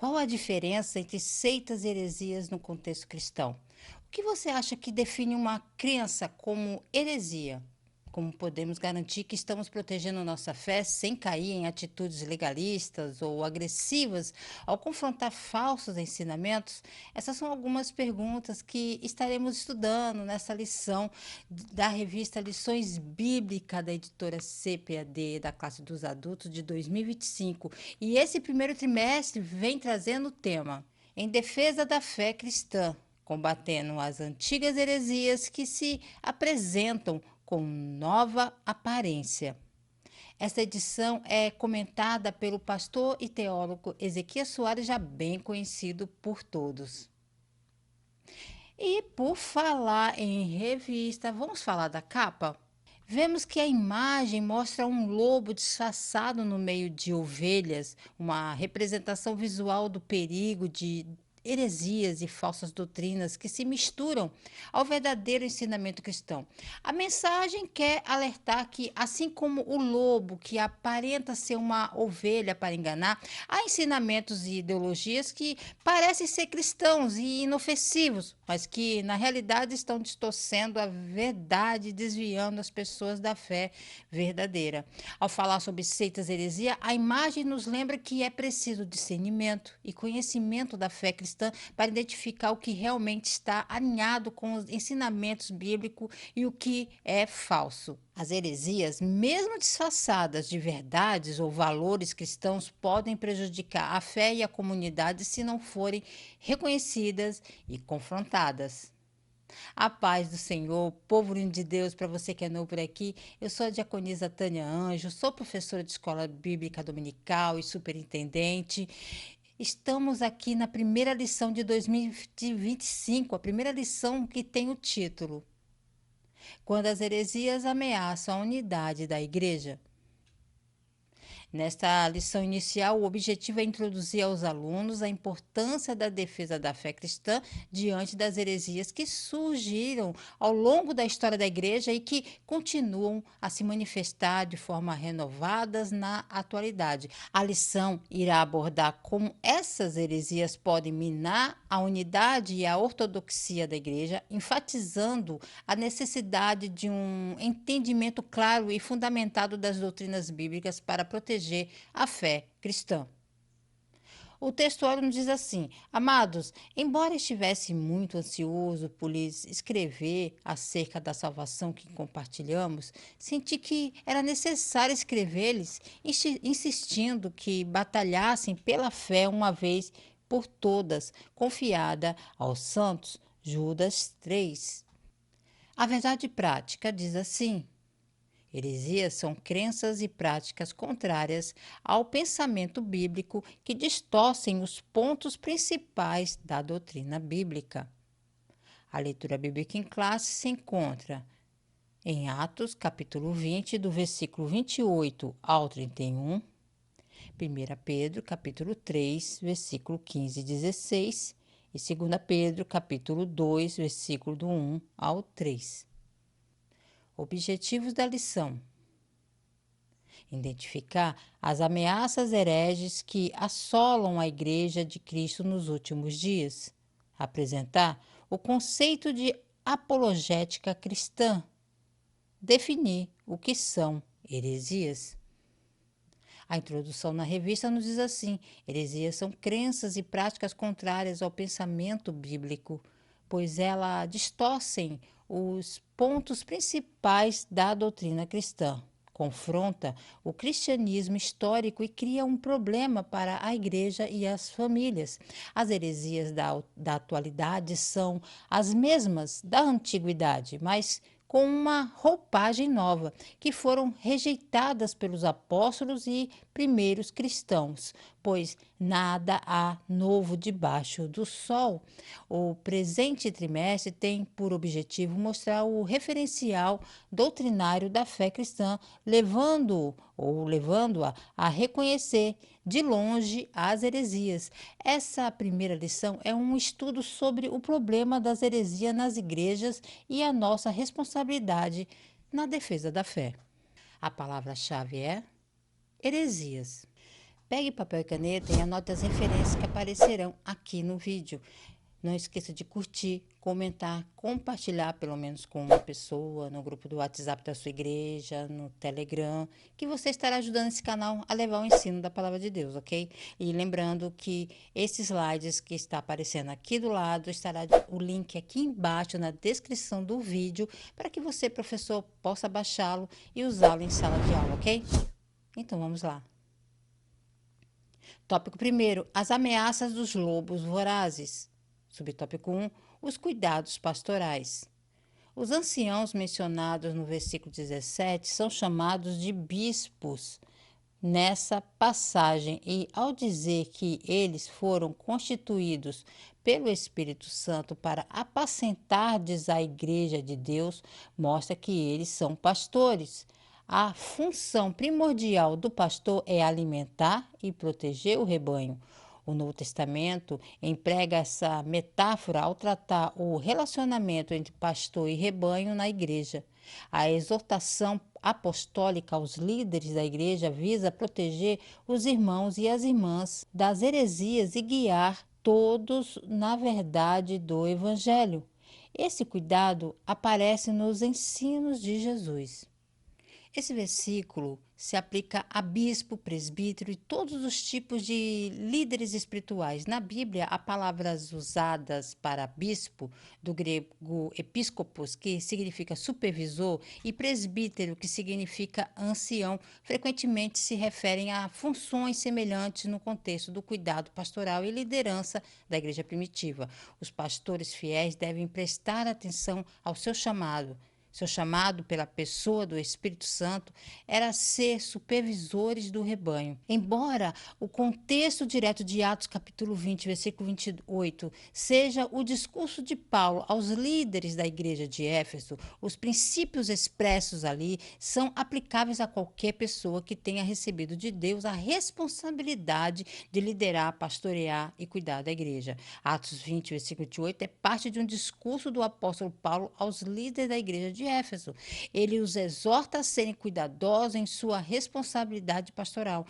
Qual a diferença entre seitas e heresias no contexto cristão? O que você acha que define uma crença como heresia? Como podemos garantir que estamos protegendo nossa fé sem cair em atitudes legalistas ou agressivas ao confrontar falsos ensinamentos? Essas são algumas perguntas que estaremos estudando nessa lição da revista Lições Bíblicas da editora CPAD da classe dos adultos de 2025. E esse primeiro trimestre vem trazendo o tema Em Defesa da Fé Cristã, combatendo as antigas heresias que se apresentam com nova aparência. Esta edição é comentada pelo pastor e teólogo Ezequias Soares, já bem conhecido por todos. E por falar em revista, vamos falar da capa? Vemos que a imagem mostra um lobo disfarçado no meio de ovelhas, uma representação visual do perigo de heresias e falsas doutrinas que se misturam ao verdadeiro ensinamento cristão. A mensagem quer alertar que, assim como o lobo que aparenta ser uma ovelha para enganar, há ensinamentos e ideologias que parecem ser cristãos e inofensivos, mas que na realidade estão distorcendo a verdade e desviando as pessoas da fé verdadeira. Ao falar sobre seitas e heresia, a imagem nos lembra que é preciso discernimento e conhecimento da fé cristã para identificar o que realmente está alinhado com os ensinamentos bíblicos e o que é falso. As heresias, mesmo disfarçadas de verdades ou valores cristãos, podem prejudicar a fé e a comunidade se não forem reconhecidas e confrontadas. A paz do Senhor, povo lindo de Deus, para você que é novo por aqui, eu sou a diaconisa Tânia Anjo, sou professora de escola bíblica dominical e superintendente. Estamos aqui na primeira lição de 2025, a primeira lição que tem o título Quando as heresias ameaçam a unidade da igreja. Nesta lição inicial, o objetivo é introduzir aos alunos a importância da defesa da fé cristã diante das heresias que surgiram ao longo da história da igreja e que continuam a se manifestar de forma renovadas na atualidade. A lição irá abordar como essas heresias podem minar a unidade e a ortodoxia da igreja, enfatizando a necessidade de um entendimento claro e fundamentado das doutrinas bíblicas para proteger a fé cristã. O textuário nos diz assim: Amados, embora estivesse muito ansioso por lhes escrever acerca da salvação que compartilhamos, senti que era necessário escrever-lhes, insistindo que batalhassem pela fé uma vez por todas, confiada aos santos. Judas 3. A verdade prática diz assim: heresias são crenças e práticas contrárias ao pensamento bíblico que distorcem os pontos principais da doutrina bíblica. A leitura bíblica em classe se encontra em Atos, capítulo 20, do versículo 28 ao 31, 1 Pedro, capítulo 3, versículo 15 e 16, e 2 Pedro, capítulo 2, versículo do 1 ao 3. Objetivos da lição: identificar as ameaças hereges que assolam a Igreja de Cristo nos últimos dias, apresentar o conceito de apologética cristã, definir o que são heresias. A introdução na revista nos diz assim: heresias são crenças e práticas contrárias ao pensamento bíblico, pois elas distorcem os pontos principais da doutrina cristã, confronta o cristianismo histórico e cria um problema para a igreja e as famílias. As heresias da atualidade são as mesmas da antiguidade, mas com uma roupagem nova, que foram rejeitadas pelos apóstolos e primeiros cristãos, pois nada há novo debaixo do sol. O presente trimestre tem por objetivo mostrar o referencial doutrinário da fé cristã, levando-a a reconhecer de longe as heresias. Essa primeira lição é um estudo sobre o problema das heresias nas igrejas e a nossa responsabilidade na defesa da fé. A palavra-chave é heresias. Pegue papel e caneta e anote as referências que aparecerão aqui no vídeo. Não esqueça de curtir, comentar, compartilhar pelo menos com uma pessoa no grupo do WhatsApp da sua igreja, no Telegram, que você estará ajudando esse canal a levar o ensino da palavra de Deus, ok? E lembrando que esses slides que está aparecendo aqui do lado, estará o link aqui embaixo na descrição do vídeo para que você, professor, possa baixá-lo e usá-lo em sala de aula, ok? Então vamos lá. Tópico 1: as ameaças dos lobos vorazes. Subtópico 1: os cuidados pastorais. Os anciãos mencionados no versículo 17 são chamados de bispos nessa passagem, e ao dizer que eles foram constituídos pelo Espírito Santo para apacentardes a igreja de Deus, mostra que eles são pastores. A função primordial do pastor é alimentar e proteger o rebanho. O Novo Testamento emprega essa metáfora ao tratar o relacionamento entre pastor e rebanho na igreja. A exortação apostólica aos líderes da igreja visa proteger os irmãos e as irmãs das heresias e guiar todos na verdade do Evangelho. Esse cuidado aparece nos ensinos de Jesus. Esse versículo se aplica a bispo, presbítero e todos os tipos de líderes espirituais. Na Bíblia, há palavras usadas para bispo, do grego episcopos, que significa supervisor, e presbítero, que significa ancião, frequentemente se referem a funções semelhantes no contexto do cuidado pastoral e liderança da igreja primitiva. Os pastores fiéis devem prestar atenção ao seu chamado. Seu chamado pela pessoa do Espírito Santo era ser supervisores do rebanho. Embora o contexto direto de Atos capítulo 20, versículo 28, seja o discurso de Paulo aos líderes da igreja de Éfeso, os princípios expressos ali são aplicáveis a qualquer pessoa que tenha recebido de Deus a responsabilidade de liderar, pastorear e cuidar da igreja. Atos 20, versículo 28 é parte de um discurso do apóstolo Paulo aos líderes da igreja de Éfeso. Ele os exorta a serem cuidadosos em sua responsabilidade pastoral.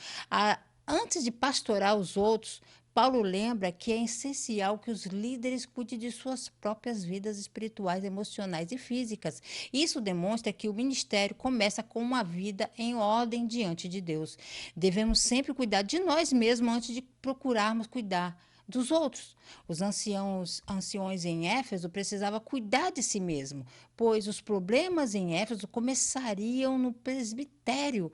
Antes de pastorar os outros, Paulo lembra que é essencial que os líderes cuidem de suas próprias vidas espirituais, emocionais e físicas. Isso demonstra que o ministério começa com uma vida em ordem diante de Deus. Devemos sempre cuidar de nós mesmos antes de procurarmos cuidar dos outros. Os anciões em Éfeso precisavam cuidar de si mesmo, pois os problemas em Éfeso começariam no presbitério.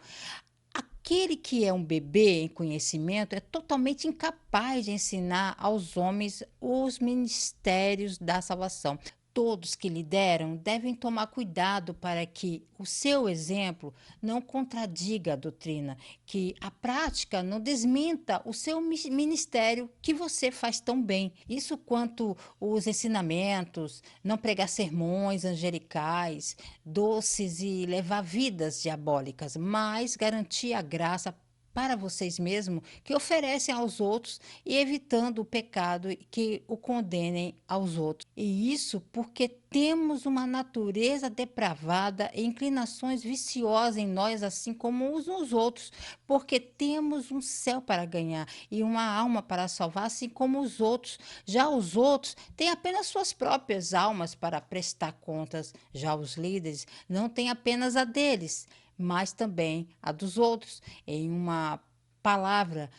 Aquele que é um bebê em conhecimento é totalmente incapaz de ensinar aos homens os ministérios da salvação. Todos que lideram devem tomar cuidado para que o seu exemplo não contradiga a doutrina, que a prática não desminta o seu ministério que você faz tão bem. Isso quanto os ensinamentos, não pregar sermões angelicais, doces e levar vidas diabólicas, mas garantir a graça para vocês mesmos, que oferecem aos outros e evitando o pecado que o condenem aos outros. E isso porque temos uma natureza depravada e inclinações viciosas em nós, assim como uns nos outros, porque temos um céu para ganhar e uma alma para salvar, assim como os outros. Já os outros têm apenas suas próprias almas para prestar contas. Já os líderes não têm apenas a deles, mas também a dos outros. Em uma palavra,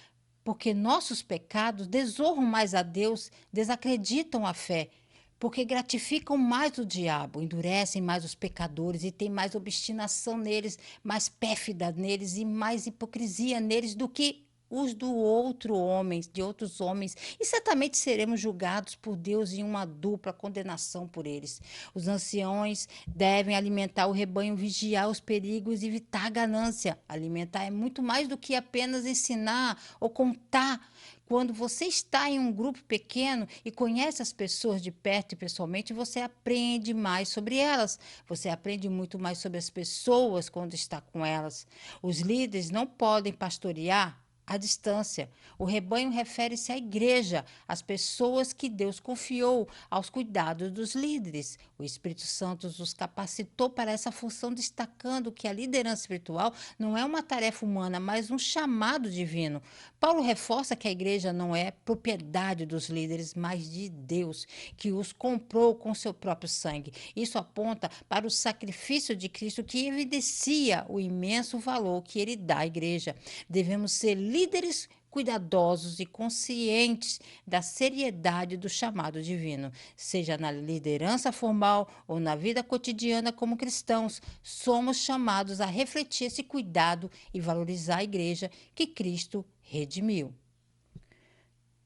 porque nossos pecados desonram mais a Deus, desacreditam a fé, porque gratificam mais o diabo, endurecem mais os pecadores e têm mais obstinação neles, mais pérfida neles e mais hipocrisia neles do que os do outro homem, de outros homens, e certamente seremos julgados por Deus em uma dupla condenação por eles. Os anciões devem alimentar o rebanho, vigiar os perigos e evitar a ganância. Alimentar é muito mais do que apenas ensinar ou contar. Quando você está em um grupo pequeno e conhece as pessoas de perto e pessoalmente, você aprende mais sobre elas. Você aprende muito mais sobre as pessoas quando está com elas. Os líderes não podem pastorear à distância. O rebanho refere-se à igreja, às pessoas que Deus confiou aos cuidados dos líderes. O Espírito Santo os capacitou para essa função, destacando que a liderança espiritual não é uma tarefa humana, mas um chamado divino. Paulo reforça que a igreja não é propriedade dos líderes, mas de Deus, que os comprou com seu próprio sangue. Isso aponta para o sacrifício de Cristo, que evidencia o imenso valor que ele dá à igreja. Devemos ser líderes cuidadosos e conscientes da seriedade do chamado divino, seja na liderança formal ou na vida cotidiana como cristãos. Somos chamados a refletir esse cuidado e valorizar a igreja que Cristo redimiu.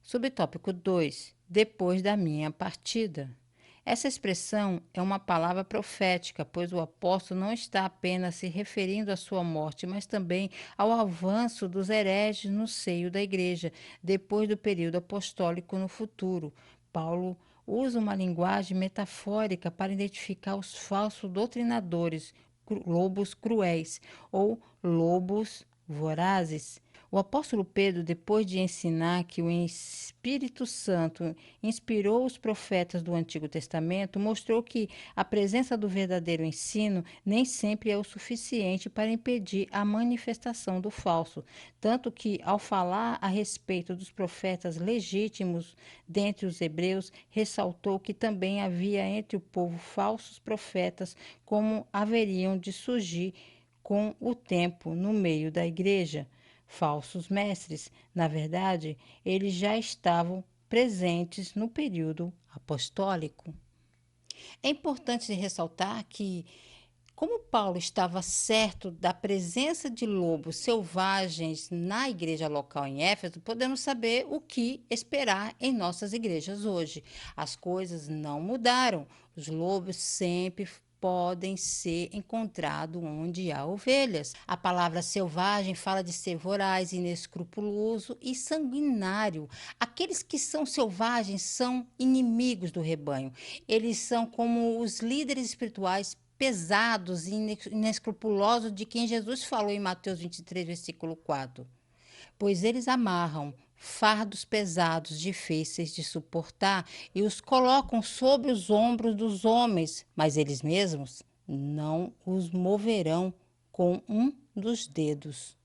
Subtópico 2. Depois da minha partida. Essa expressão é uma palavra profética, pois o apóstolo não está apenas se referindo à sua morte, mas também ao avanço dos hereges no seio da igreja, depois do período apostólico no futuro. Paulo usa uma linguagem metafórica para identificar os falsos doutrinadores, lobos cruéis ou lobos vorazes. O apóstolo Pedro, depois de ensinar que o Espírito Santo inspirou os profetas do Antigo Testamento, mostrou que a presença do verdadeiro ensino nem sempre é o suficiente para impedir a manifestação do falso. Tanto que, ao falar a respeito dos profetas legítimos dentre os hebreus, ressaltou que também havia entre o povo falsos profetas, como haveriam de surgir com o tempo no meio da igreja. Falsos mestres, na verdade, eles já estavam presentes no período apostólico. É importante ressaltar que, como Paulo estava certo da presença de lobos selvagens na igreja local em Éfeso, podemos saber o que esperar em nossas igrejas hoje. As coisas não mudaram. Os lobos sempre podem ser encontrados onde há ovelhas. A palavra selvagem fala de ser voraz, inescrupuloso e sanguinário. Aqueles que são selvagens são inimigos do rebanho. Eles são como os líderes espirituais pesados e inescrupulosos de quem Jesus falou em Mateus 23, versículo 4. Pois eles amarram fardos pesados, difíceis de suportar, e os colocam sobre os ombros dos homens, mas eles mesmos não os moverão com um dos dedos.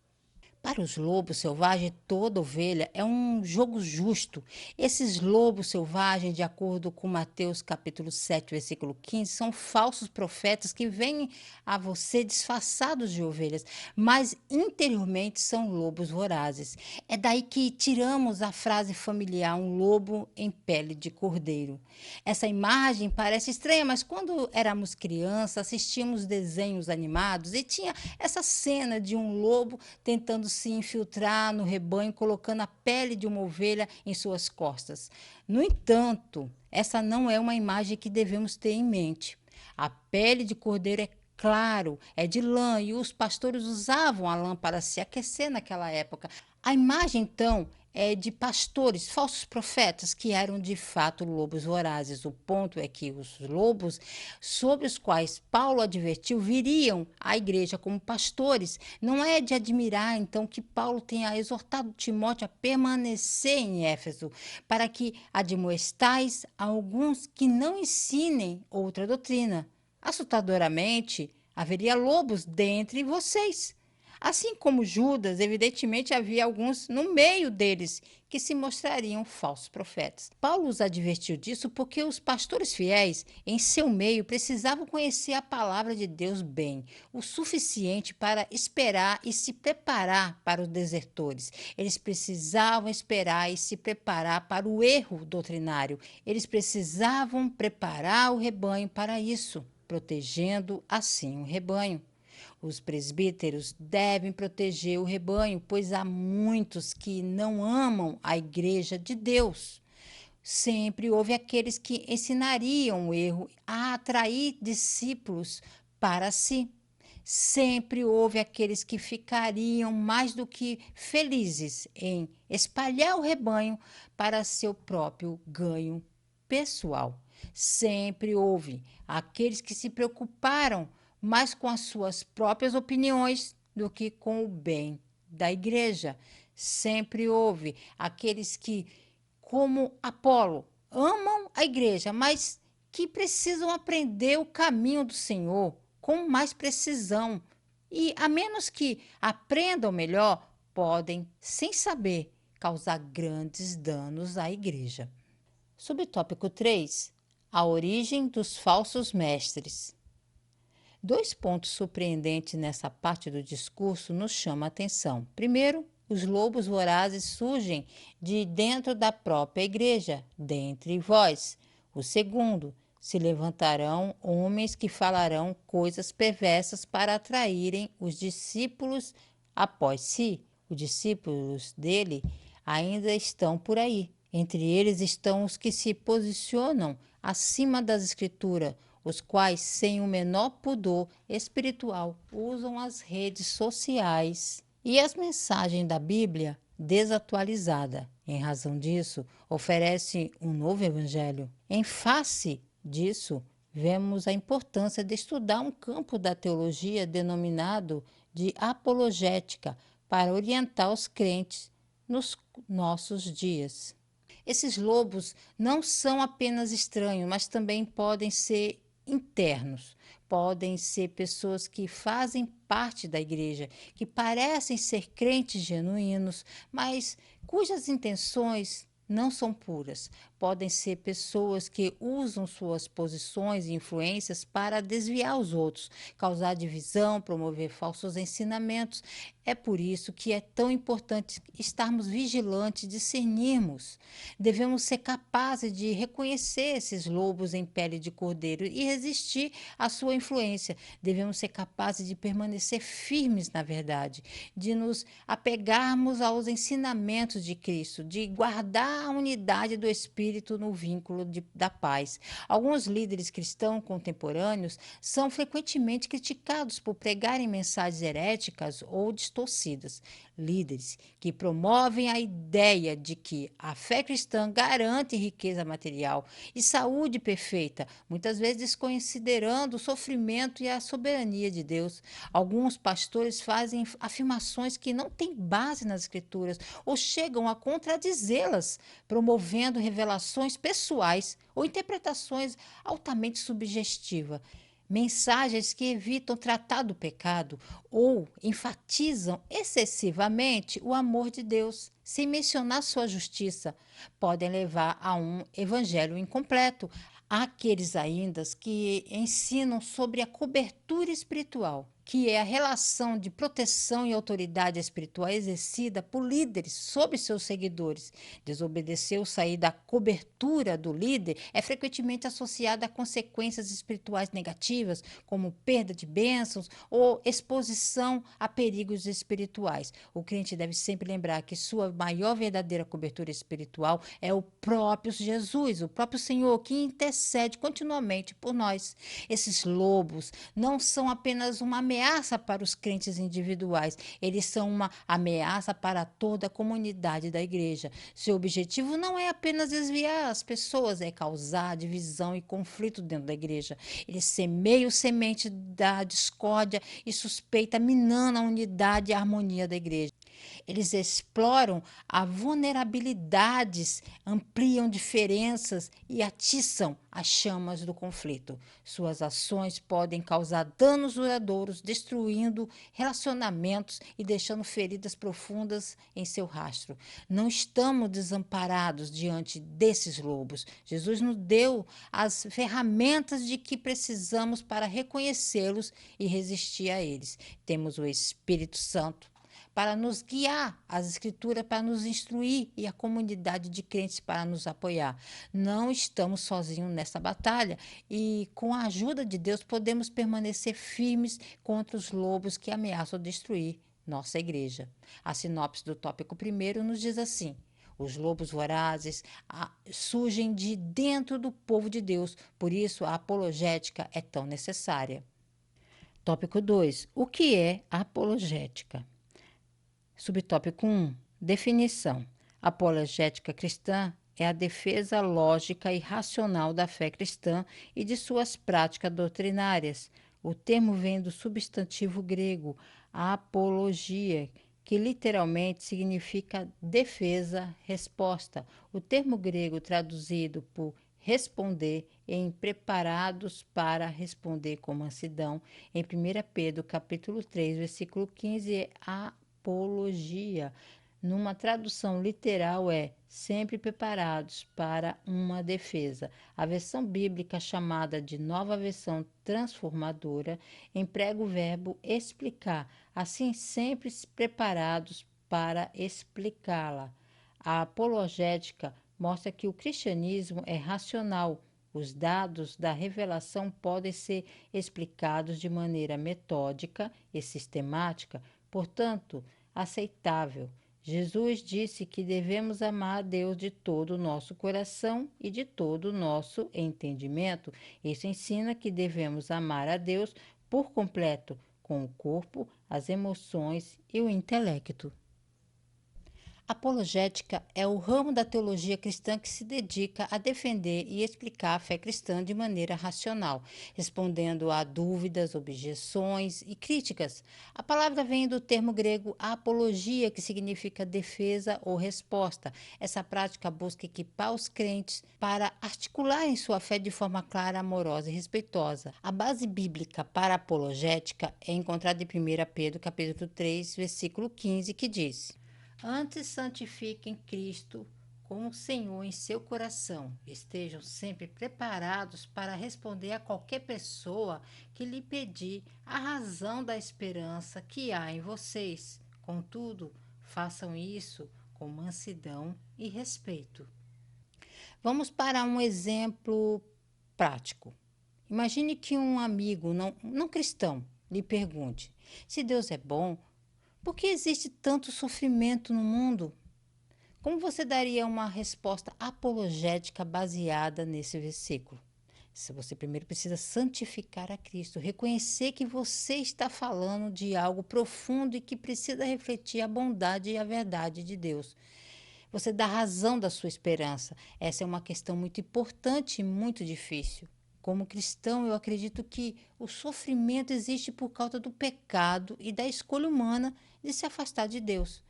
Para os lobos selvagens, toda ovelha é um jogo justo. Esses lobos selvagens, de acordo com Mateus capítulo 7, versículo 15, são falsos profetas que vêm a você disfarçados de ovelhas, mas interiormente são lobos vorazes. É daí que tiramos a frase familiar, um lobo em pele de cordeiro. Essa imagem parece estranha, mas quando éramos crianças, assistíamos desenhos animados e tinha essa cena de um lobo tentando se infiltrar no rebanho, colocando a pele de uma ovelha em suas costas. No entanto, essa não é uma imagem que devemos ter em mente. A pele de cordeiro é claro, é de lã e os pastores usavam a lã para se aquecer naquela época. A imagem, então, é de pastores, falsos profetas, que eram de fato lobos vorazes. O ponto é que os lobos, sobre os quais Paulo advertiu, viriam à igreja como pastores. Não é de admirar, então, que Paulo tenha exortado Timóteo a permanecer em Éfeso, para que admoestais alguns que não ensinem outra doutrina. Assustadoramente, haveria lobos dentre vocês. Assim como Judas, evidentemente havia alguns no meio deles que se mostrariam falsos profetas. Paulo os advertiu disso porque os pastores fiéis em seu meio precisavam conhecer a palavra de Deus bem, o suficiente para esperar e se preparar para os desertores. Eles precisavam esperar e se preparar para o erro doutrinário. Eles precisavam preparar o rebanho para isso, protegendo assim o rebanho. Os presbíteros devem proteger o rebanho, pois há muitos que não amam a igreja de Deus. Sempre houve aqueles que ensinariam o erro a atrair discípulos para si. Sempre houve aqueles que ficariam mais do que felizes em espalhar o rebanho para seu próprio ganho pessoal. Sempre houve aqueles que se preocuparam mais com as suas próprias opiniões do que com o bem da igreja. Sempre houve aqueles que, como Apolo, amam a igreja, mas que precisam aprender o caminho do Senhor com mais precisão. E, a menos que aprendam melhor, podem, sem saber, causar grandes danos à igreja. Subtópico 3: a origem dos falsos mestres. Dois pontos surpreendentes nessa parte do discurso nos chamam a atenção. Primeiro, os lobos vorazes surgem de dentro da própria igreja, dentre vós. O segundo, se levantarão homens que falarão coisas perversas para atraírem os discípulos após si. Os discípulos dele ainda estão por aí. Entre eles estão os que se posicionam acima das Escrituras, os quais, sem o menor pudor espiritual, usam as redes sociais e as mensagens da Bíblia desatualizada. Em razão disso, oferece um novo evangelho. Em face disso, vemos a importância de estudar um campo da teologia denominado de apologética para orientar os crentes nos nossos dias. Esses lobos não são apenas estranhos, mas também podem ser internos. Podem ser pessoas que fazem parte da igreja, que parecem ser crentes genuínos, mas cujas intenções não são puras. Podem ser pessoas que usam suas posições e influências para desviar os outros, causar divisão, promover falsos ensinamentos. É por isso que é tão importante estarmos vigilantes e discernirmos. Devemos ser capazes de reconhecer esses lobos em pele de cordeiro e resistir à sua influência. Devemos ser capazes de permanecer firmes na verdade, de nos apegarmos aos ensinamentos de Cristo, de guardar a unidade do Espírito no vínculo da paz. Alguns líderes cristãos contemporâneos são frequentemente criticados por pregarem mensagens heréticas ou distorcidas. Líderes que promovem a ideia de que a fé cristã garante riqueza material e saúde perfeita, muitas vezes desconsiderando o sofrimento e a soberania de Deus. Alguns pastores fazem afirmações que não têm base nas Escrituras ou chegam a contradizê-las, promovendo revelações pessoais ou interpretações altamente subjetivas. Mensagens que evitam tratar do pecado ou enfatizam excessivamente o amor de Deus, sem mencionar sua justiça, podem levar a um evangelho incompleto. Há aqueles ainda que ensinam sobre a cobertura espiritual, que é a relação de proteção e autoridade espiritual exercida por líderes sobre seus seguidores. Desobedecer ou sair da cobertura do líder é frequentemente associado a consequências espirituais negativas, como perda de bênçãos ou exposição a perigos espirituais. O crente deve sempre lembrar que sua maior verdadeira cobertura espiritual é o próprio Jesus, o próprio Senhor, que intercede continuamente por nós. Esses lobos não são apenas uma ameaça para os crentes individuais, eles são uma ameaça para toda a comunidade da igreja. Seu objetivo não é apenas desviar as pessoas, é causar divisão e conflito dentro da igreja. Eles semeiam semente da discórdia e suspeita, minando a unidade e a harmonia da igreja. Eles exploram as vulnerabilidades, ampliam diferenças e atiçam as chamas do conflito. Suas ações podem causar danos duradouros, destruindo relacionamentos e deixando feridas profundas em seu rastro. Não estamos desamparados diante desses lobos. Jesus nos deu as ferramentas de que precisamos para reconhecê-los e resistir a eles. Temos o Espírito Santo para nos guiar, as Escrituras para nos instruir e a comunidade de crentes para nos apoiar. Não estamos sozinhos nessa batalha e, com a ajuda de Deus, podemos permanecer firmes contra os lobos que ameaçam destruir nossa igreja. A sinopse do tópico primeiro nos diz assim: os lobos vorazes surgem de dentro do povo de Deus, por isso a apologética é tão necessária. Tópico 2: o que é apologética? Subtópico 1. Definição. Apologética cristã é a defesa lógica e racional da fé cristã e de suas práticas doutrinárias. O termo vem do substantivo grego apologia, que literalmente significa defesa, resposta. O termo grego traduzido por responder em preparados para responder com mansidão, em 1 Pedro capítulo 3, versículo 15, é apologia. Numa tradução literal é sempre preparados para uma defesa. A versão bíblica chamada de Nova Versão Transformadora emprega o verbo explicar, assim sempre preparados para explicá-la. A apologética mostra que o cristianismo é racional. Os dados da revelação podem ser explicados de maneira metódica e sistemática, portanto, aceitável. Jesus disse que devemos amar a Deus de todo o nosso coração e de todo o nosso entendimento. Isso ensina que devemos amar a Deus por completo, com o corpo, as emoções e o intelecto. Apologética é o ramo da teologia cristã que se dedica a defender e explicar a fé cristã de maneira racional, respondendo a dúvidas, objeções e críticas. A palavra vem do termo grego apologia, que significa defesa ou resposta. Essa prática busca equipar os crentes para articularem sua fé de forma clara, amorosa e respeitosa. A base bíblica para a apologética é encontrada em 1 Pedro, capítulo 3, versículo 15, que diz: Antes santifiquem Cristo como Senhor em seu coração. Estejam sempre preparados para responder a qualquer pessoa que lhe pedir a razão da esperança que há em vocês. Contudo, façam isso com mansidão e respeito. Vamos para um exemplo prático. Imagine que um amigo não cristão lhe pergunte: se Deus é bom, por que existe tanto sofrimento no mundo? Como você daria uma resposta apologética baseada nesse versículo? Se você primeiro precisa santificar a Cristo, reconhecer que você está falando de algo profundo e que precisa refletir a bondade e a verdade de Deus. Você dá razão da sua esperança. Essa é uma questão muito importante e muito difícil. Como cristão, eu acredito que o sofrimento existe por causa do pecado e da escolha humana de se afastar de Deus.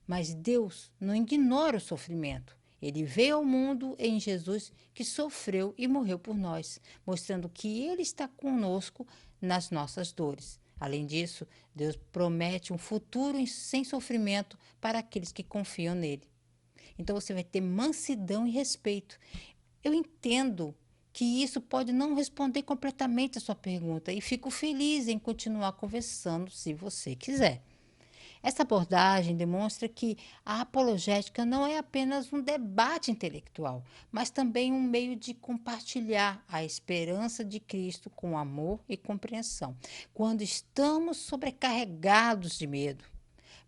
Mas Deus não ignora o sofrimento. Ele veio ao mundo em Jesus, que sofreu e morreu por nós, mostrando que Ele está conosco nas nossas dores. Além disso, Deus promete um futuro sem sofrimento para aqueles que confiam nele. Então você vai ter mansidão e respeito. Eu entendo que isso pode não responder completamente a sua pergunta e fico feliz em continuar conversando se você quiser. Essa abordagem demonstra que a apologética não é apenas um debate intelectual, mas também um meio de compartilhar a esperança de Cristo com amor e compreensão. Quando estamos sobrecarregados de medo,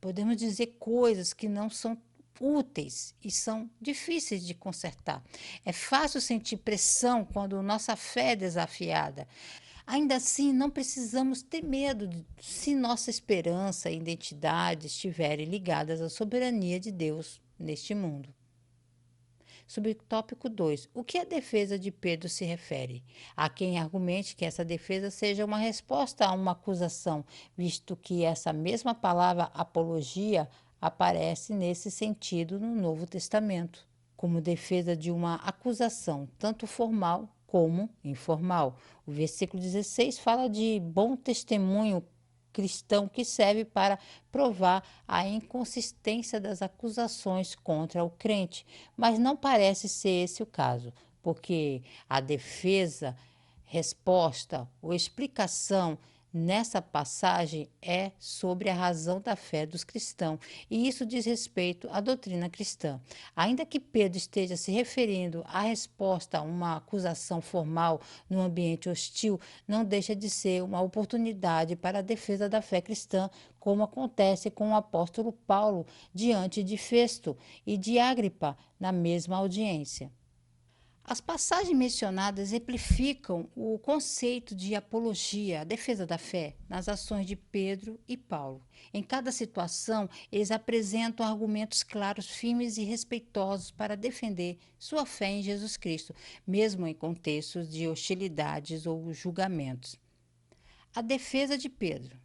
podemos dizer coisas que não são úteis e são difíceis de consertar. É fácil sentir pressão quando nossa fé é desafiada. Ainda assim, não precisamos ter medo se nossa esperança e identidade estiverem ligadas à soberania de Deus neste mundo. Subtópico 2. O que a defesa de Pedro se refere? Há quem argumente que essa defesa seja uma resposta a uma acusação, visto que essa mesma palavra apologia aparece nesse sentido no Novo Testamento, como defesa de uma acusação, tanto formal como informal. O versículo 16 fala de bom testemunho cristão que serve para provar a inconsistência das acusações contra o crente, mas não parece ser esse o caso, porque a defesa, resposta ou explicação nessa passagem é sobre a razão da fé dos cristãos, e isso diz respeito à doutrina cristã. Ainda que Pedro esteja se referindo à resposta a uma acusação formal num ambiente hostil, não deixa de ser uma oportunidade para a defesa da fé cristã, como acontece com o apóstolo Paulo diante de Festo e de Agripa na mesma audiência. As passagens mencionadas exemplificam o conceito de apologia, a defesa da fé, nas ações de Pedro e Paulo. Em cada situação, eles apresentam argumentos claros, firmes e respeitosos para defender sua fé em Jesus Cristo, mesmo em contextos de hostilidades ou julgamentos. A defesa de Pedro.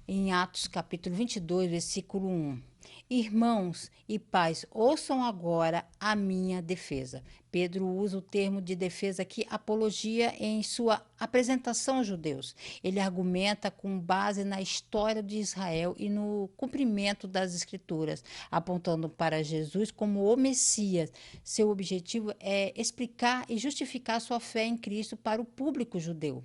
em Atos capítulo 22, versículo 1. Irmãos e pais, ouçam agora a minha defesa. Pedro usa o termo de defesa aqui, apologia, em sua apresentação aos judeus. Ele argumenta com base na história de Israel e no cumprimento das Escrituras, apontando para Jesus como o Messias. Seu objetivo é explicar e justificar sua fé em Cristo para o público judeu.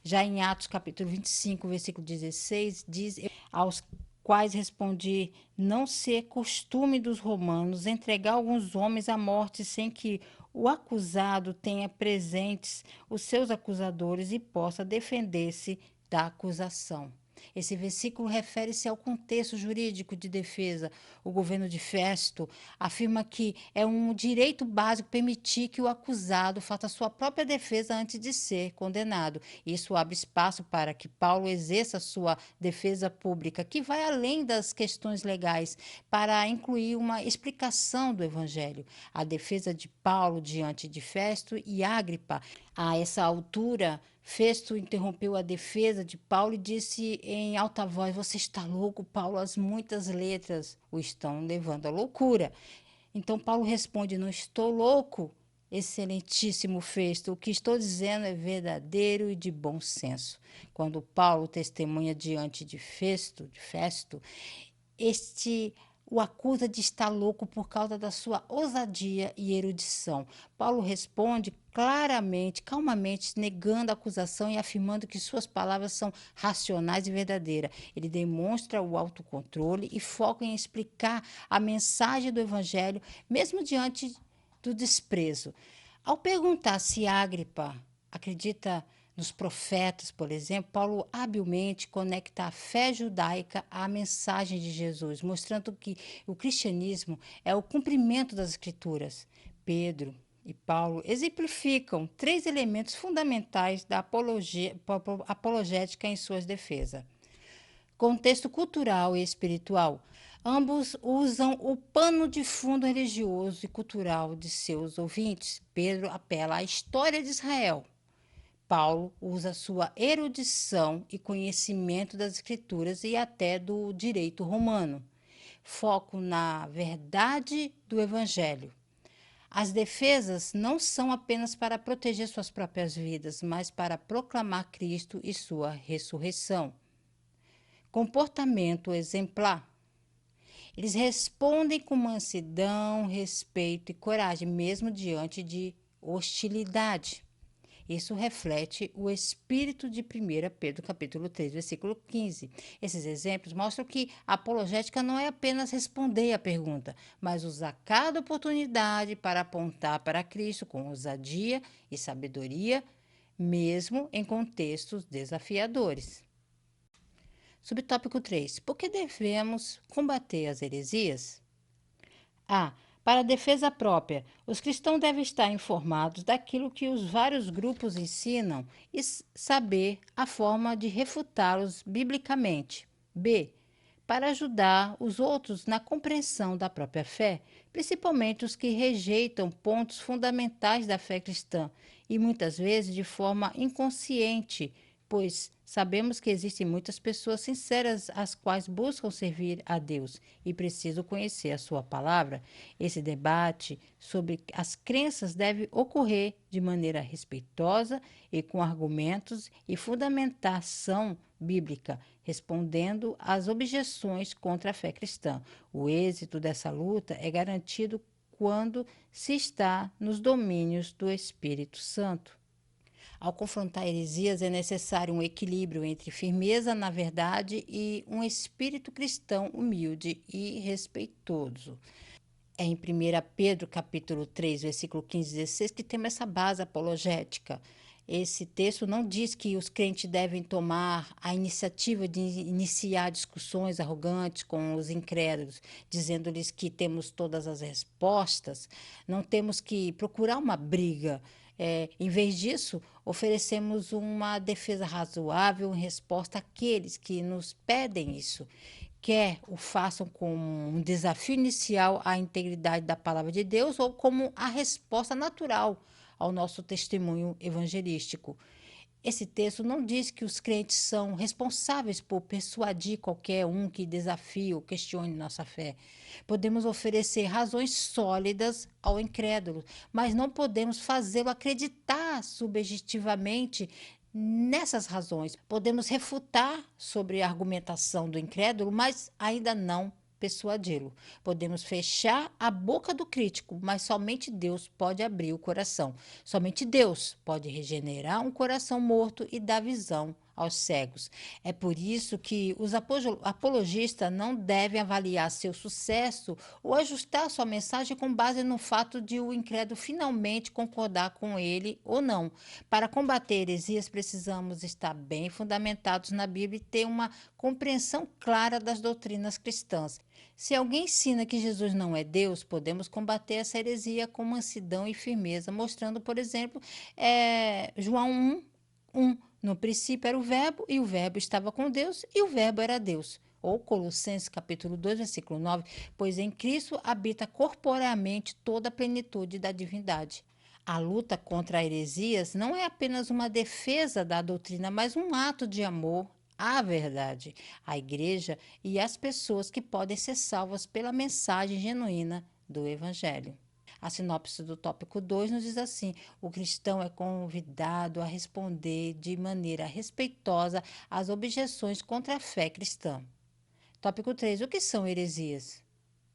Já em Atos capítulo 25, versículo 16, diz: aos quais respondi não ser costume dos romanos entregar alguns homens à morte sem que o acusado tenha presentes os seus acusadores e possa defender-se da acusação. Esse versículo refere-se ao contexto jurídico de defesa. O governo de Festo afirma que é um direito básico permitir que o acusado faça sua própria defesa antes de ser condenado. Isso abre espaço para que Paulo exerça sua defesa pública, que vai além das questões legais, para incluir uma explicação do evangelho. A defesa de Paulo diante de Festo e Agripa. A essa altura, Festo interrompeu a defesa de Paulo e disse em alta voz: Você está louco, Paulo? As muitas letras o estão levando à loucura. Então Paulo responde: Não estou louco, excelentíssimo Festo. O que estou dizendo é verdadeiro e de bom senso. Quando Paulo testemunha diante de Festo, este o acusa de estar louco por causa da sua ousadia e erudição. Paulo responde claramente, calmamente, negando a acusação e afirmando que suas palavras são racionais e verdadeiras. Ele demonstra o autocontrole e foca em explicar a mensagem do evangelho, mesmo diante do desprezo. Ao perguntar se Agripa acredita nos profetas, por exemplo, Paulo habilmente conecta a fé judaica à mensagem de Jesus, mostrando que o cristianismo é o cumprimento das Escrituras. Pedro e Paulo exemplificam três elementos fundamentais da apologética em suas defesas: contexto cultural e espiritual. Ambos usam o pano de fundo religioso e cultural de seus ouvintes. Pedro apela à história de Israel. Paulo usa sua erudição e conhecimento das Escrituras e até do direito romano. Foco na verdade do Evangelho. As defesas não são apenas para proteger suas próprias vidas, mas para proclamar Cristo e sua ressurreição. Comportamento exemplar. Eles respondem com mansidão, respeito e coragem, mesmo diante de hostilidade. Isso reflete o espírito de 1 Pedro capítulo 3, versículo 15. Esses exemplos mostram que a apologética não é apenas responder à pergunta, mas usar cada oportunidade para apontar para Cristo com ousadia e sabedoria, mesmo em contextos desafiadores. Subtópico 3. Por que devemos combater as heresias? A. Para a defesa própria, os cristãos devem estar informados daquilo que os vários grupos ensinam e saber a forma de refutá-los biblicamente. B. Para ajudar os outros na compreensão da própria fé, principalmente os que rejeitam pontos fundamentais da fé cristã e muitas vezes de forma inconsciente, pois sabemos que existem muitas pessoas sinceras as quais buscam servir a Deus e precisam conhecer a sua palavra. Esse debate sobre as crenças deve ocorrer de maneira respeitosa e com argumentos e fundamentação bíblica, respondendo às objeções contra a fé cristã. O êxito dessa luta é garantido quando se está nos domínios do Espírito Santo. Ao confrontar heresias, é necessário um equilíbrio entre firmeza na verdade e um espírito cristão humilde e respeitoso. É em 1 Pedro capítulo 3, versículo 15 e 16, que temos essa base apologética. Esse texto não diz que os crentes devem tomar a iniciativa de iniciar discussões arrogantes com os incrédulos, dizendo-lhes que temos todas as respostas. Não temos que procurar uma briga. Em vez disso, oferecemos uma defesa razoável em resposta àqueles que nos pedem isso. Quer o façam como um desafio inicial à integridade da palavra de Deus ou como a resposta natural ao nosso testemunho evangelístico. Esse texto não diz que os crentes são responsáveis por persuadir qualquer um que desafie ou questione nossa fé. Podemos oferecer razões sólidas ao incrédulo, mas não podemos fazê-lo acreditar subjetivamente nessas razões. Podemos refutar sobre a argumentação do incrédulo, mas ainda não persuadi-lo. Podemos fechar a boca do crítico, mas somente Deus pode abrir o coração. Somente Deus pode regenerar um coração morto e dar visão aos cegos. É por isso que os apologistas não devem avaliar seu sucesso ou ajustar sua mensagem com base no fato de o incrédulo finalmente concordar com ele ou não. Para combater heresias, precisamos estar bem fundamentados na Bíblia e ter uma compreensão clara das doutrinas cristãs. Se alguém ensina que Jesus não é Deus, podemos combater essa heresia com mansidão e firmeza, mostrando, por exemplo, João 1:1. No princípio era o Verbo, e o Verbo estava com Deus, e o Verbo era Deus. Ou Colossenses capítulo 2, versículo 9, pois em Cristo habita corporeamente toda a plenitude da divindade. A luta contra heresias não é apenas uma defesa da doutrina, mas um ato de amor à verdade, à igreja e às pessoas que podem ser salvas pela mensagem genuína do Evangelho. A sinopse do tópico 2 nos diz assim: o cristão é convidado a responder de maneira respeitosa às objeções contra a fé cristã. Tópico 3: o que são heresias?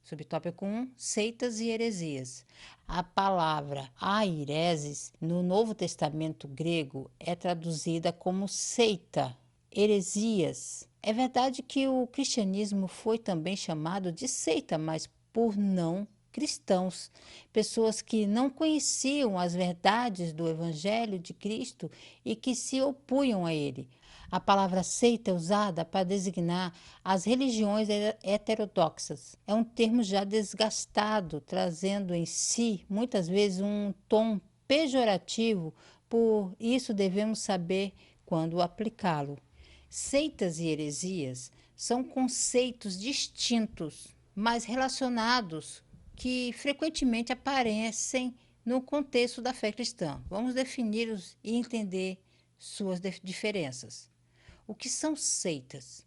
Subtópico 1: seitas e heresias. A palavra aireses, no Novo Testamento grego, é traduzida como seita, heresias. É verdade que o cristianismo foi também chamado de seita, mas por não cristãos, pessoas que não conheciam as verdades do Evangelho de Cristo e que se opunham a ele. A palavra seita é usada para designar as religiões heterodoxas. É um termo já desgastado, trazendo em si, muitas vezes, um tom pejorativo, por isso devemos saber quando aplicá-lo. Seitas e heresias são conceitos distintos, mas relacionados, que frequentemente aparecem no contexto da fé cristã. Vamos defini-los e entender suas diferenças. O que são seitas?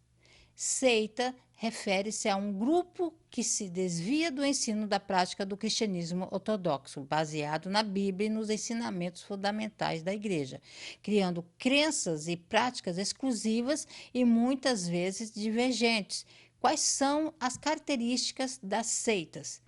Seita refere-se a um grupo que se desvia do ensino da prática do cristianismo ortodoxo, baseado na Bíblia e nos ensinamentos fundamentais da Igreja, criando crenças e práticas exclusivas e muitas vezes divergentes. Quais são as características das seitas?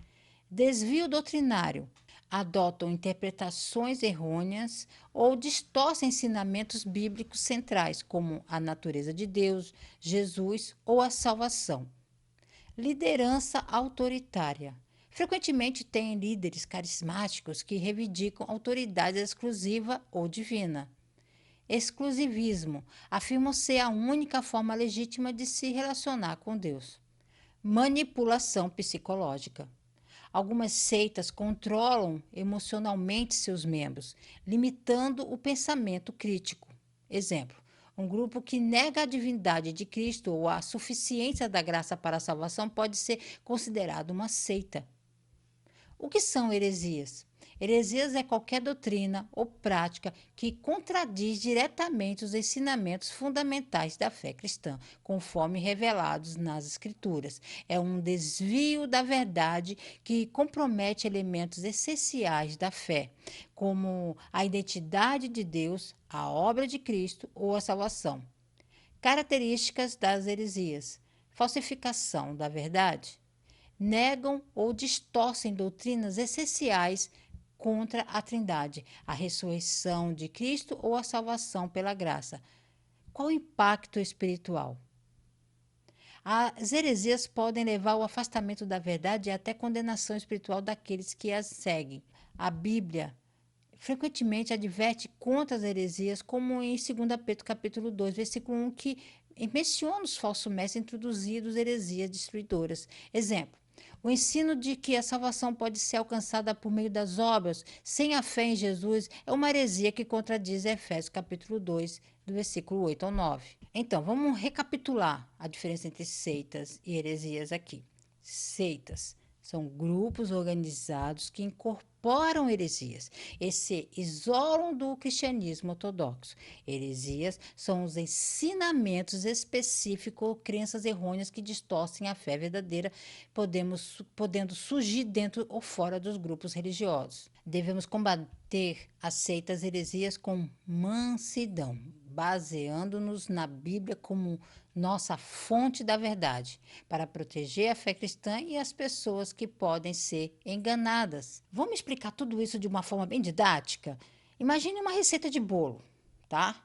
Desvio doutrinário. Adotam interpretações errôneas ou distorcem ensinamentos bíblicos centrais, como a natureza de Deus, Jesus ou a salvação. Liderança autoritária. Frequentemente tem líderes carismáticos que reivindicam autoridade exclusiva ou divina. Exclusivismo. Afirmam ser a única forma legítima de se relacionar com Deus. Manipulação psicológica. Algumas seitas controlam emocionalmente seus membros, limitando o pensamento crítico. Exemplo: um grupo que nega a divindade de Cristo ou a suficiência da graça para a salvação pode ser considerado uma seita. O que são heresias? Heresias é qualquer doutrina ou prática que contradiz diretamente os ensinamentos fundamentais da fé cristã, conforme revelados nas Escrituras. É um desvio da verdade que compromete elementos essenciais da fé, como a identidade de Deus, a obra de Cristo ou a salvação. Características das heresias: falsificação da verdade, negam ou distorcem doutrinas essenciais contra a Trindade, a ressurreição de Cristo ou a salvação pela graça. Qual o impacto espiritual? As heresias podem levar ao afastamento da verdade e até condenação espiritual daqueles que as seguem. A Bíblia frequentemente adverte contra as heresias, como em 2 Pedro capítulo 2, versículo 1, que menciona os falsos mestres introduzidos heresias destruidoras. Exemplo: o ensino de que a salvação pode ser alcançada por meio das obras, sem a fé em Jesus, é uma heresia que contradiz Efésios capítulo 2, do versículo 8 ao 9. Então, vamos recapitular a diferença entre seitas e heresias aqui. Seitas são grupos organizados que incorporam incorporam heresias e se isolam do cristianismo ortodoxo. Heresias são os ensinamentos específicos ou crenças errôneas que distorcem a fé verdadeira, podendo surgir dentro ou fora dos grupos religiosos. Devemos combater as seitas heresias com mansidão, baseando-nos na Bíblia como nossa fonte da verdade, para proteger a fé cristã e as pessoas que podem ser enganadas. Vamos explicar tudo isso de uma forma bem didática? Imagine uma receita de bolo, tá?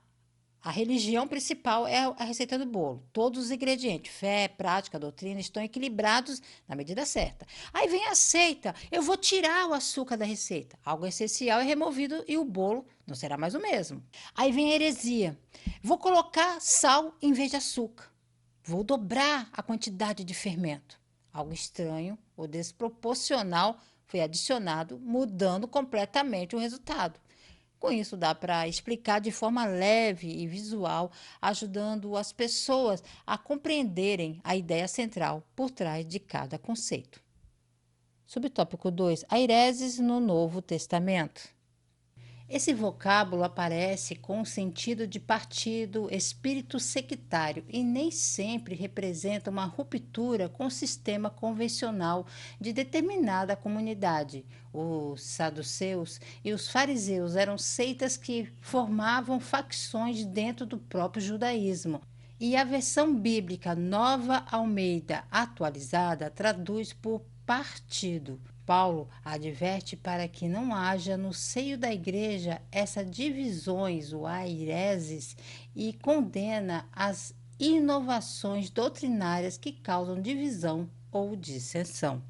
A religião principal é a receita do bolo. Todos os ingredientes, fé, prática, doutrina, estão equilibrados na medida certa. Aí vem a seita. Eu vou tirar o açúcar da receita. Algo essencial é removido e o bolo não será mais o mesmo. Aí vem a heresia. Vou colocar sal em vez de açúcar. Vou dobrar a quantidade de fermento. Algo estranho ou desproporcional foi adicionado, mudando completamente o resultado. Com isso, dá para explicar de forma leve e visual, ajudando as pessoas a compreenderem a ideia central por trás de cada conceito. Subtópico 2. Aireses no Novo Testamento. Esse vocábulo aparece com o sentido de partido, espírito sectário e nem sempre representa uma ruptura com o sistema convencional de determinada comunidade. Os saduceus e os fariseus eram seitas que formavam facções dentro do próprio judaísmo. E a versão bíblica Nova Almeida atualizada traduz por partido. Paulo adverte para que não haja no seio da igreja essas divisões ou aireses e condena as inovações doutrinárias que causam divisão ou dissensão.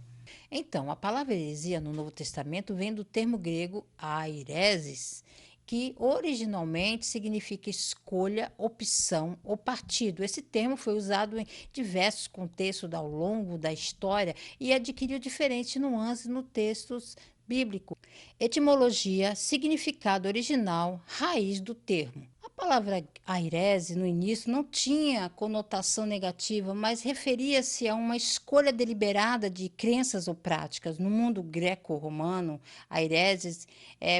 Então, a palavra heresia no Novo Testamento vem do termo grego aireses, que originalmente significa escolha, opção ou partido. Esse termo foi usado em diversos contextos ao longo da história e adquiriu diferentes nuances no textos bíblico. Etimologia, significado original, raiz do termo. A palavra airese no início não tinha conotação negativa, mas referia-se a uma escolha deliberada de crenças ou práticas. No mundo greco-romano, aireses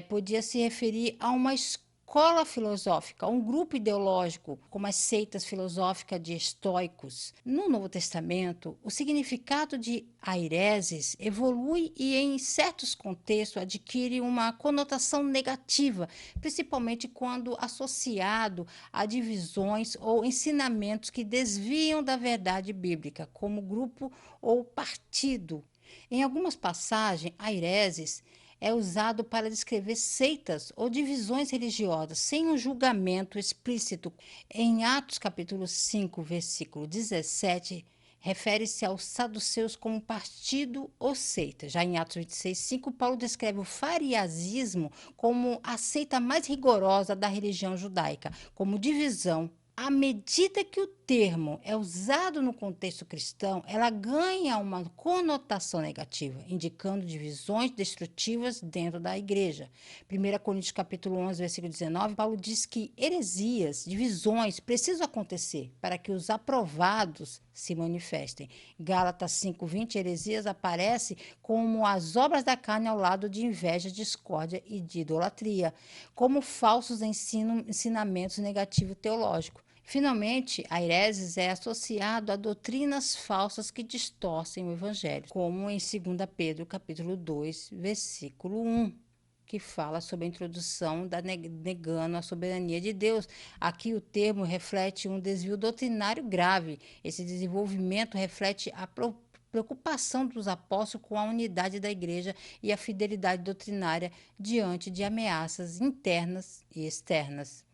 podia se referir a uma escola filosófica, um grupo ideológico, como as seitas filosóficas de estoicos. No Novo Testamento, o significado de aireses evolui e, em certos contextos, adquire uma conotação negativa, principalmente quando associado a divisões ou ensinamentos que desviam da verdade bíblica, como grupo ou partido. Em algumas passagens, aireses é usado para descrever seitas ou divisões religiosas, sem um julgamento explícito. Em Atos capítulo 5, versículo 17, refere-se aos saduceus como partido ou seita. Já em Atos 26, 5, Paulo descreve o fariasismo como a seita mais rigorosa da religião judaica, como divisão. À medida que o termo é usado no contexto cristão, ela ganha uma conotação negativa, indicando divisões destrutivas dentro da igreja. 1 Coríntios capítulo 11, versículo 19, Paulo diz que heresias, divisões precisam acontecer para que os aprovados se manifestem. Gálatas 5:20, heresias aparece como as obras da carne ao lado de inveja, discórdia e de idolatria, como falsos ensinamentos negativos teológicos. Finalmente, a hereses é associado a doutrinas falsas que distorcem o evangelho, como em 2 Pedro, capítulo 2, versículo 1, que fala sobre a introdução da negando a soberania de Deus. Aqui o termo reflete um desvio doutrinário grave. Esse desenvolvimento reflete a preocupação dos apóstolos com a unidade da igreja e a fidelidade doutrinária diante de ameaças internas e externas.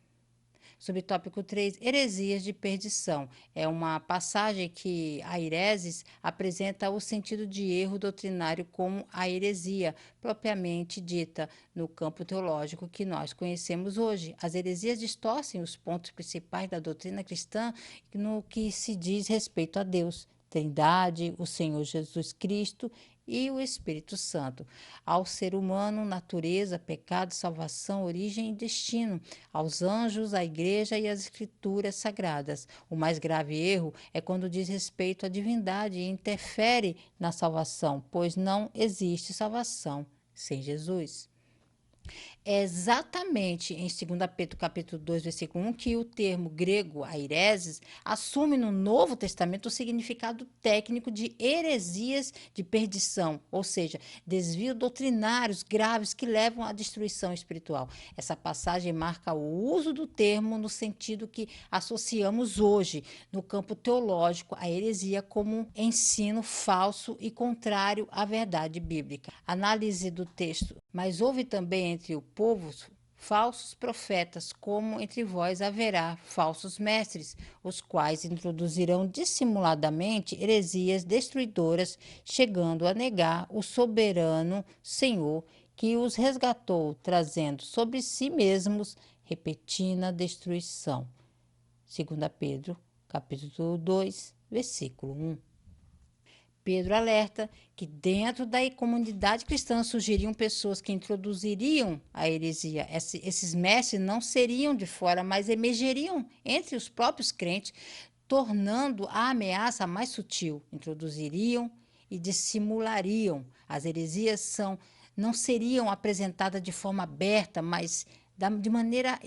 Subtópico 3, heresias de perdição. É uma passagem que a hereses apresenta o sentido de erro doutrinário como a heresia, propriamente dita no campo teológico que nós conhecemos hoje. As heresias distorcem os pontos principais da doutrina cristã no que se diz respeito a Deus, Trindade, o Senhor Jesus Cristo e o Espírito Santo, ao ser humano, natureza, pecado, salvação, origem e destino, aos anjos, à igreja e às escrituras sagradas. O mais grave erro é quando diz respeito à divindade e interfere na salvação, pois não existe salvação sem Jesus. É exatamente em 2 Pedro capítulo 2, versículo 1, que o termo grego aireses assume no Novo Testamento o significado técnico de heresias de perdição, ou seja, desvios doutrinários graves que levam à destruição espiritual. Essa passagem marca o uso do termo no sentido que associamos hoje no campo teológico a heresia como um ensino falso e contrário à verdade bíblica. Análise do texto. Mas houve também entre o povo falsos profetas, como entre vós haverá falsos mestres, os quais introduzirão dissimuladamente heresias destruidoras, chegando a negar o soberano Senhor que os resgatou, trazendo sobre si mesmos repentina destruição. 2 Pedro, capítulo 2, versículo 1. Pedro alerta que dentro da comunidade cristã surgiriam pessoas que introduziriam a heresia. Esses mestres não seriam de fora, mas emergeriam entre os próprios crentes, tornando a ameaça mais sutil. Introduziriam e dissimulariam. As heresias não seriam apresentadas de forma aberta, mas de maneira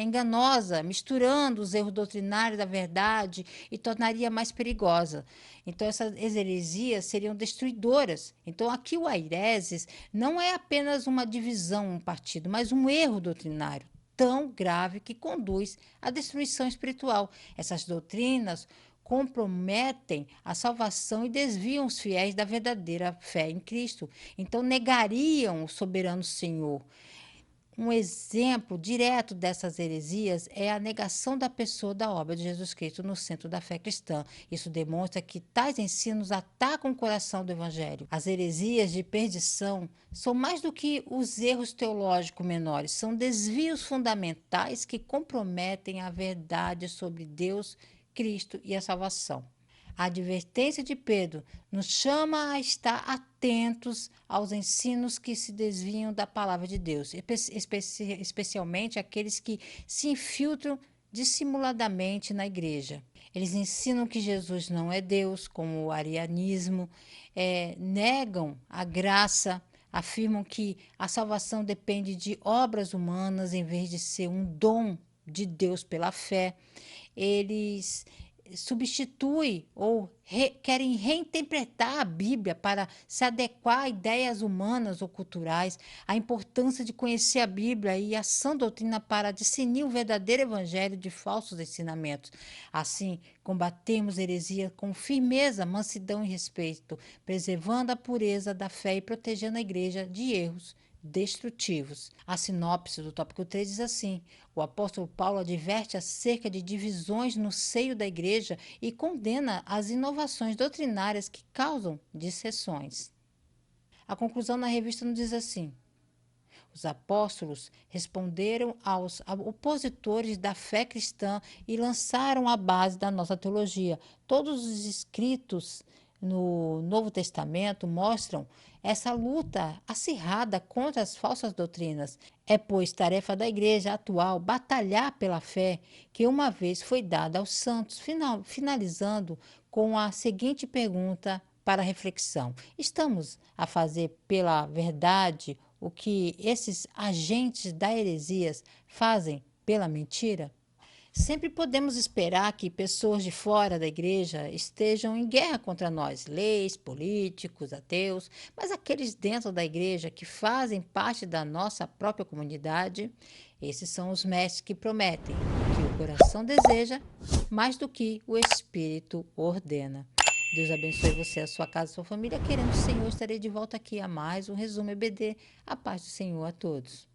enganosa, misturando os erros doutrinários da verdade e tornaria mais perigosa. Então, essas heresias seriam destruidoras. Então, aqui o aireses não é apenas uma divisão, um partido, mas um erro doutrinário tão grave que conduz à destruição espiritual. Essas doutrinas comprometem a salvação e desviam os fiéis da verdadeira fé em Cristo. Então, negariam o soberano Senhor. Um exemplo direto dessas heresias é a negação da pessoa da obra de Jesus Cristo no centro da fé cristã. Isso demonstra que tais ensinos atacam o coração do Evangelho. As heresias de perdição são mais do que os erros teológicos menores, são desvios fundamentais que comprometem a verdade sobre Deus, Cristo e a salvação. A advertência de Pedro nos chama a estar atentos aos ensinos que se desviam da palavra de Deus, especialmente aqueles que se infiltram dissimuladamente na igreja. Eles ensinam que Jesus não é Deus, como o arianismo, negam a graça, afirmam que a salvação depende de obras humanas em vez de ser um dom de Deus pela fé. Eles substituem ou querem reinterpretar a Bíblia para se adequar a ideias humanas ou culturais, a importância de conhecer a Bíblia e a sã doutrina para discernir o verdadeiro evangelho de falsos ensinamentos. Assim, combatemos heresia com firmeza, mansidão e respeito, preservando a pureza da fé e protegendo a igreja de erros destrutivos. A sinopse do tópico 3 diz assim: o apóstolo Paulo adverte acerca de divisões no seio da igreja e condena as inovações doutrinárias que causam disseções. A conclusão na revista nos diz assim: os apóstolos responderam aos opositores da fé cristã e lançaram a base da nossa teologia. Todos os escritos no Novo Testamento mostram essa luta acirrada contra as falsas doutrinas. É, pois, tarefa da igreja atual batalhar pela fé que uma vez foi dada aos santos, finalizando com a seguinte pergunta para reflexão: estamos a fazer pela verdade o que esses agentes da heresias fazem pela mentira? Sempre podemos esperar que pessoas de fora da igreja estejam em guerra contra nós, leis, políticos, ateus, mas aqueles dentro da igreja que fazem parte da nossa própria comunidade, esses são os mestres que prometem o que o coração deseja mais do que o espírito ordena. Deus abençoe você, a sua casa, a sua família. Querendo o Senhor, estarei de volta aqui a mais um Resumo EBD. A paz do Senhor a todos.